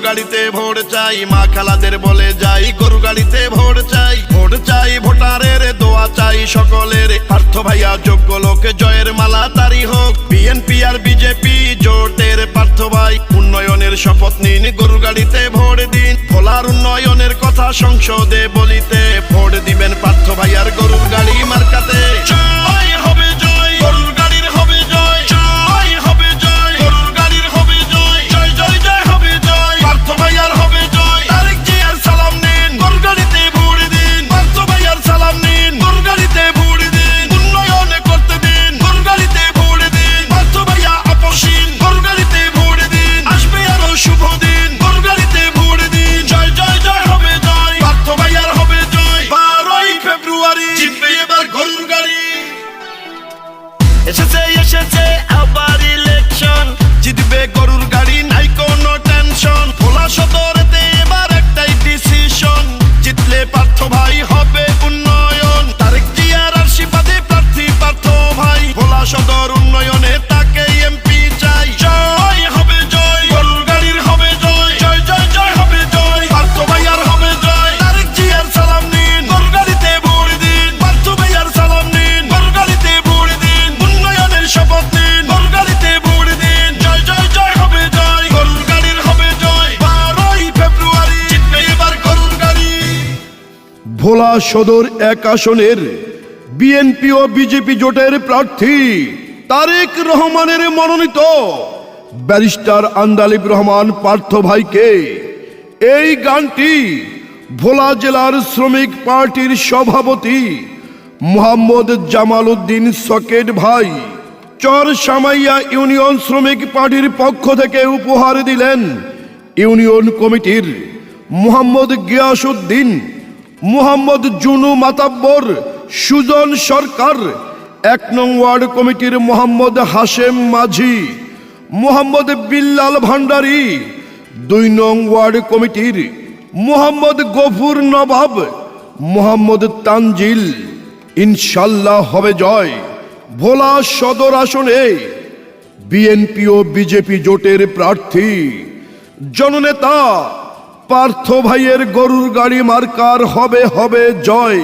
গাড়িতে ভোট চাই, মা খালাদের বলে যাই গরুর গাড়িতে ভোট চাই। ভোট চাই ভোটারের দোয়া চাই সকলের, পার্থ ভাইয়া যোগ্য লোক জয়ের মালা তারি হোক। বিএনপি আর বিজেপি জোটের পার্থ ভাই উন্নয়নের শপথ নিন, গরুর গাড়িতে ভোট দিন। ভোলার উন্নয়নের কথা সংসদে বলিতে ভোট দিবেন পার্থ ভাইয়ার গরুর গাড়ি মার্কাতে। জয় হবে জয়, গরুর গাড়ির হবে জয়, জয় হবে জয়, গরুর গাড়ির হবে জয়, জয় জয় জয় হবে জয়, পার্থ ভাইয়ার হবে জয়। তারেক জিয়ার সালাম নিন, গরুর গাড়িতে ভোট দিন। পার্থ ভাইয়ার সালাম নিন, গরুর গাড়িতে ভোট দিন। উন্নয়ন করতে দিন, গরুর গাড়িতে ভোট দিন। পার্থ ভাইয়া আপসীন, গরুর গাড়িতে ভোট দিন। আসবে আরো শুভ দিন, গরুর গাড়িতে ভোট দিন। জয় জয় জয় হবে জয়, পার্থ ভাইয়ার হবে জয়। 12ই ফেব্রুয়ারি জিতবে এবার গরুর গাড়ি। এসেছে এসেছে আবার ইলেকশন, জিতবে গরুর গাড়ি নাই কোনো টেনশন। ভোলা সদরেতে এবার একটাই ডিসিশন, জিতলে পার্থ ভাই হবে উন্নয়ন। তারেক জিয়ার আশীর্বাদে প্রার্থী পার্থ ভাই, ভোলা সদর উন্নয়নে তাকে এমপি চাই। জয় হবে জয়, গরুর গাড়ির হবে জয়, জয় জয় জয় হবে জয়, পার্থ ভাইয়ার হবে জয়। তারেক জিয়ার সালাম নিন, গরুর গাড়িতে ভোট দিন। পার্থ ভাইয়ার সালাম নিন, গরুর গাড়িতে ভোট দিন। উন্নয়নের শপথ নিন, গরুর গাড়িতে ভোট দিন। জয় জয় জয় হবে জয়, গরুর গাড়ির হবে জয়। 12ই ফেব্রুয়ারি জিতবে এবার গরুর গাড়ি। ভোলা সদর এক আসনের বিএনপি ও বিজেপি জোটের প্রার্থী তারেক রহমানের মনোনীত ব্যারিস্টার আন্দালিব রহমান পার্থ ভাইকে এই গানটি ভোলা জেলার শ্রমিক পার্টির সভাপতি মোহাম্মদ জামাল উদ্দিন সকেট ভাই চর সামাইয়া ইউনিয়ন শ্রমিক পার্টির পক্ষ থেকে উপহার দিলেন ইউনিয়ন কমিটির মোহাম্মদ গিয়াসউদ্দিন, মোহাম্মদ জুনু মাতাব্বর, সুজন সরকার, 1 নং ওয়ার্ড কমিটির মোহাম্মদ হাশেম মাঝি, মোহাম্মদ বিল্লাল ভান্ডারী, 2 নং ওয়ার্ড কমিটির মোহাম্মদ গফুর নবাব, মোহাম্মদ তানজিল। ইনশাল্লাহ হবে জয়। ভোলা সদর আসনে বিএনপি ও বিজেপি জোটের প্রার্থী জননেতা পার্থ ভাইয়ের গরুর গাড়ি মার্কার হবে হবে জয়।